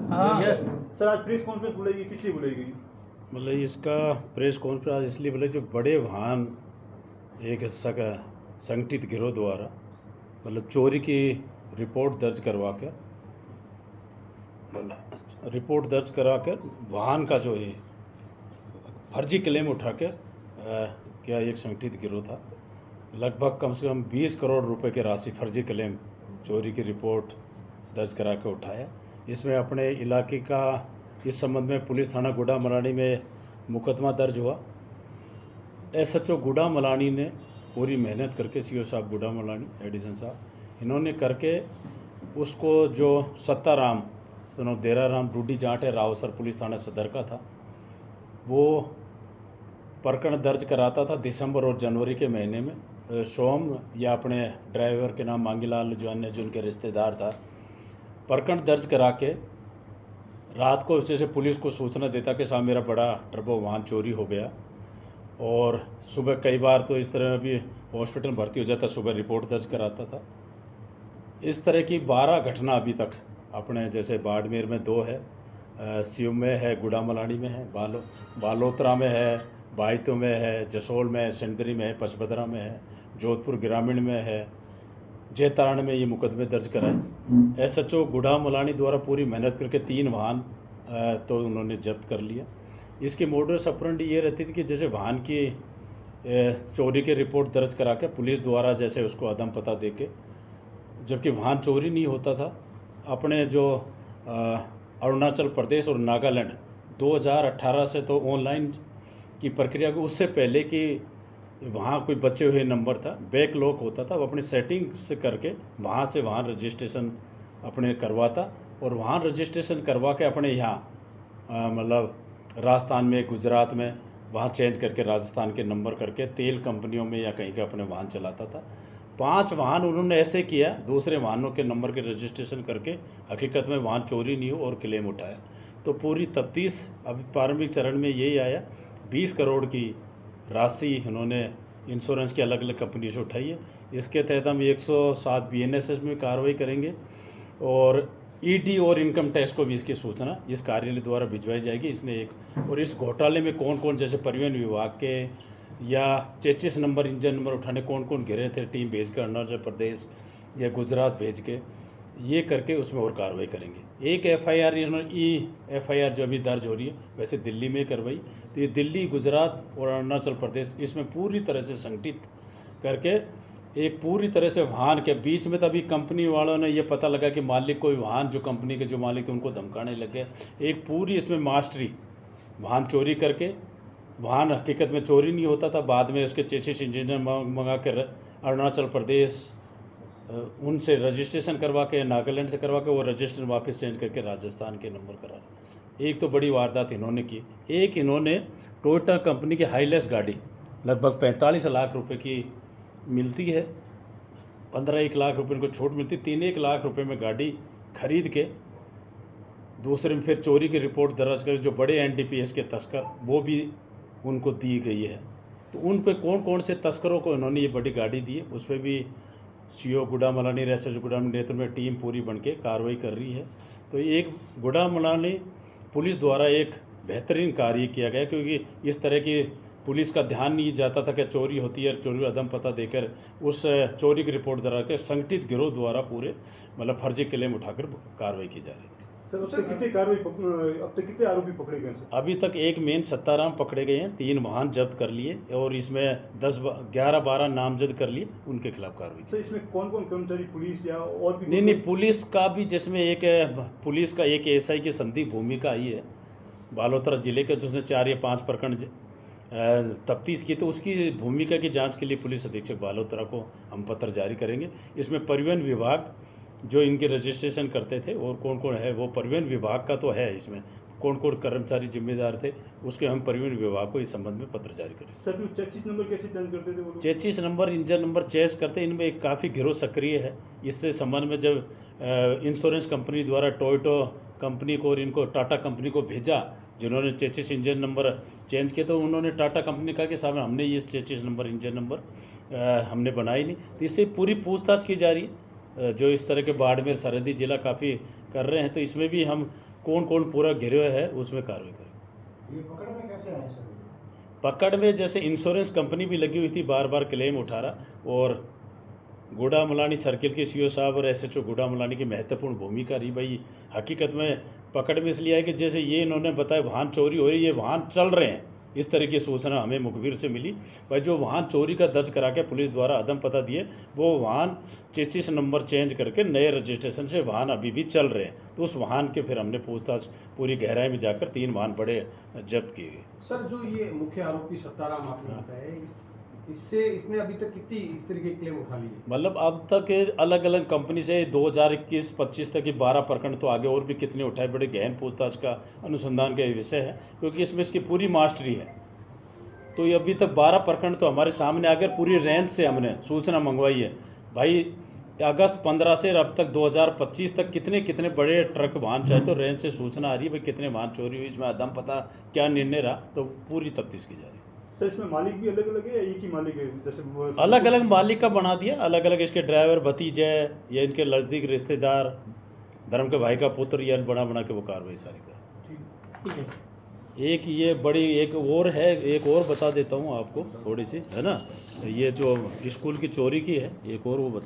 हाँ yes sir, आज press conference बुलाई गई, किस लिए बुलाई गई? मतलब इसका प्रेस कॉन्फ्रेंस इसलिए बोले जो बड़े वाहन एक संगठित गिरोह द्वारा मतलब चोरी की रिपोर्ट दर्ज करवा कर वाहन का जो है फर्जी क्लेम उठा कर क्या एक संगठित गिरोह था, लगभग कम से कम 20 करोड़ रुपए के राशि फर्जी क्लेम चोरी की रिपोर्ट दर्ज करा के उठाया। इसमें अपने इलाके का इस संबंध में पुलिस थाना गुड़ा मलानी में मुकदमा दर्ज हुआ। SHO गुड़ा मलानी ने पूरी मेहनत करके CO साहब गुड़ा मलानी एडिशन साहब इन्होंने करके उसको जो सत्ताराम सुनो देराराम डूडी जाट है रावसर पुलिस थाना सदर का था, वो प्रकरण दर्ज कराता था दिसंबर और जनवरी के महीने में। सोम या अपने ड्राइवर के नाम मांगीलाल जो अन्य जो उनके रिश्तेदार था, प्रकरण दर्ज करा के रात को जैसे पुलिस को सूचना देता कि साहब मेरा बड़ा टर्बो वाहन चोरी हो गया, और सुबह कई बार तो इस तरह भी हॉस्पिटल भर्ती हो जाता, सुबह रिपोर्ट दर्ज कराता था। इस तरह की 12 घटना अभी तक अपने जैसे बाड़मेर में 2 है, सीयू में है, गुड़ा मलानी में है, बालोतरा में है, बाइतो में है, जसोल में है, सिंदरी में है, पचबदरा में है, जोधपुर ग्रामीण में है, जैतारण में ये मुकदमे दर्ज कराए। SHO गुड़ा मलानी द्वारा पूरी मेहनत करके 3 वाहन तो उन्होंने जब्त कर लिया। इसकी मोडस ऑपरेंडी ये रहती थी कि जैसे वाहन की चोरी की रिपोर्ट दर्ज करा के पुलिस द्वारा जैसे उसको अदम पता दे के, जबकि वाहन चोरी नहीं होता था। अपने जो अरुणाचल प्रदेश और नागालैंड 2018 से तो ऑनलाइन की प्रक्रिया को, उससे पहले कि वहाँ कोई बचे हुए नंबर था, बैकलॉग होता था, वो अपनी सेटिंग्स करके वहाँ से वाहन रजिस्ट्रेशन अपने करवाता, और वाहन रजिस्ट्रेशन करवा के अपने यहाँ मतलब राजस्थान में, गुजरात में वहाँ चेंज करके राजस्थान के नंबर करके तेल कंपनियों में या कहीं के अपने वाहन चलाता था। 5 वाहन उन्होंने ऐसे किया, दूसरे वाहनों के नंबर के रजिस्ट्रेशन करके हकीकत में वाहन चोरी नहीं हो और क्लेम उठाया। तो पूरी तफ्तीश अभी प्रारंभिक चरण में यही आया, 20 करोड़ की राशि इन्होंने इंश्योरेंस की अलग अलग कंपनी से उठाई है। इसके तहत हम 107 BNSS में कार्रवाई करेंगे, और ED और इनकम टैक्स को भी इसकी सूचना इस कार्यालय द्वारा भिजवाई जाएगी। इसने और इस घोटाले में कौन कौन, जैसे परिवहन विभाग के या 33 नंबर इंजन नंबर उठाने कौन कौन घिरे थे, टीम भेज कर अरुणाचल प्रदेश या गुजरात भेज के, ये करके उसमें और कार्रवाई करेंगे। एक FIR FIR जो अभी दर्ज हो रही है वैसे दिल्ली में करवाई, तो ये दिल्ली, गुजरात और अरुणाचल प्रदेश इसमें पूरी तरह से संगठित करके एक पूरी तरह से वाहन के बीच में, तभी कंपनी वालों ने ये पता लगा कि मालिक कोई वाहन जो कंपनी के जो मालिक थे उनको धमकाने लग गए। एक पूरी इसमें मास्टरी, वाहन चोरी करके, वाहन हकीकत में चोरी नहीं होता था, बाद में उसके चेसिस इंजीनियर मंगा कर अरुणाचल प्रदेश उनसे रजिस्ट्रेशन करवा के, नागालैंड से करवा के वो रजिस्ट्रेशन वापस चेंज करके राजस्थान के नंबर करा। एक तो बड़ी वारदात इन्होंने की। एक इन्होंने टोयोटा कंपनी की हाईलेस गाड़ी लगभग 45 लाख रुपए की मिलती है, 15-1 लाख रुपए इनको छूट मिलती, 3-1 लाख रुपए में गाड़ी खरीद के दूसरे में फिर चोरी की रिपोर्ट दर्ज कर जो बड़े NDPS के तस्कर, वो भी उनको दी गई है। तो उन पे कौन कौन से तस्करों को इन्होंने ये बड़ी गाड़ी दी है, उस पर भी CO गुड़ा मलानी, SHO गुड़ा मलानी नेतृत्व में टीम पूरी बन के कार्रवाई कर रही है। तो एक गुड़ा मलानी पुलिस द्वारा एक बेहतरीन कार्य किया गया, क्योंकि इस तरह की पुलिस का ध्यान नहीं जाता था कि चोरी होती है, चोरी अदम पता देकर उस चोरी की रिपोर्ट दरा के संगठित गिरोह द्वारा पूरे मतलब फर्जी क्लेम उठाकर कार्रवाई की जा रही थी। सर, उस पर कितनी कार्रवाई अब तक कितने आरोपी पकड़े गए सर? अभी तक एक मेन सत्ताराम पकड़े गए हैं, 3 वाहन जब्त कर लिए, और इसमें 11-12 नामजद कर लिए, उनके खिलाफ कार्रवाई की। सर, इसमें कौन कौन कर्मचारी पुलिस या और भी? नहीं, पुलिस का भी, जिसमें एक पुलिस का एक SI की संदिग्ध भूमिका आई है बालोतरा जिले के, जिसने 4 या 5 प्रकरण तफ्तीश की, तो उसकी भूमिका की जांच के लिए पुलिस अधीक्षक बालोतरा को हम पत्र जारी करेंगे। इसमें परिवहन विभाग जो इनके रजिस्ट्रेशन करते थे और कौन कौन है, वो परिवहन विभाग का तो है, इसमें कौन कौन कर्मचारी जिम्मेदार थे उसके हम परिवहन विभाग को इस संबंध में पत्र जारी करेंगे। सर, 33 नंबर कैसे चेंज करते थे वो लोग? 33 नंबर इंजन नंबर चेंज करते, इनमें एक काफ़ी गिरोह सक्रिय है। इससे संबंध में जब इंश्योरेंस कंपनी द्वारा टोयोटो कंपनी को और इनको टाटा कंपनी को भेजा, जिन्होंने 33 इंजन नंबर चेंज किए, तो उन्होंने टाटा कंपनी कहा कि साहब हमने ये 33 नंबर इंजन नंबर हमने बनाई नहीं। तो इससे पूरी पूछताछ की जा रही है। जो इस तरह के बाड़मेर सरहदी जिला काफ़ी कर रहे हैं, तो इसमें भी हम कौन कौन पूरा घिरे हुए है उसमें कार्रवाई करें। ये पकड़ में कैसे आए सर? पकड़ में जैसे इंश्योरेंस कंपनी भी लगी हुई थी, बार बार क्लेम उठा रहा, और गुड़ा मलानी सर्किल के सीओ साहब और एसएचओ गुड़ा मलानी की महत्वपूर्ण भूमिका रही भाई। हकीकत में पकड़ में इसलिए है कि जैसे ये इन्होंने बताया वाहन चोरी हो रही है, वाहन चल रहे हैं, इस तरह की सूचना हमें मुखबिर से मिली। भाई जो वाहन चोरी का दर्ज करा के पुलिस द्वारा अदम पता दिए, वो वाहन 33 नंबर चेंज करके नए रजिस्ट्रेशन से वाहन अभी भी चल रहे हैं। तो उस वाहन के फिर हमने पूछताछ पूरी गहराई में जाकर 3 वाहन बड़े जब्त किए गए। सर जो ये मुख्य आरोपी सत्ताराम आपने बताया, इसने अभी तक कितनी इस तरह की क्लेम उठा ली है? मतलब अब तक अलग अलग कंपनी से 2021-25 तक की 12 प्रकरण, तो आगे और भी कितने उठाए, बड़े गहन पूछताछ का अनुसंधान का विषय है, क्योंकि इसमें इसकी पूरी मास्टरी है। तो ये अभी तक 12 प्रकरण तो हमारे सामने आकर पूरी रेंज से हमने सूचना मंगवाई है भाई। अगस्त 15 से अब तक 2025 तक कितने कितने बड़े ट्रक वाहन चाहे, तो रेंज से सूचना आ रही है भाई कितने वाहन चोरी हुई, इसमें अदम पता क्या निर्णय रहा, तो पूरी तफ्तीश की जा रही है। सर इसमें मालिक भी अलग अलग है या एक ही मालिक है? जैसे अलग अलग मालिक का बना दिया, अलग अलग इसके ड्राइवर भतीजे या इनके नज़दीक रिश्तेदार, धर्म के भाई का पुत्र, ये बना बना के वो कार्रवाई सारी कर। ठीक है। एक ये बड़ी एक और है, एक और बता देता हूँ आपको थोड़ी सी, है ना, ये जो स्कूल की चोरी की है, एक और वो बता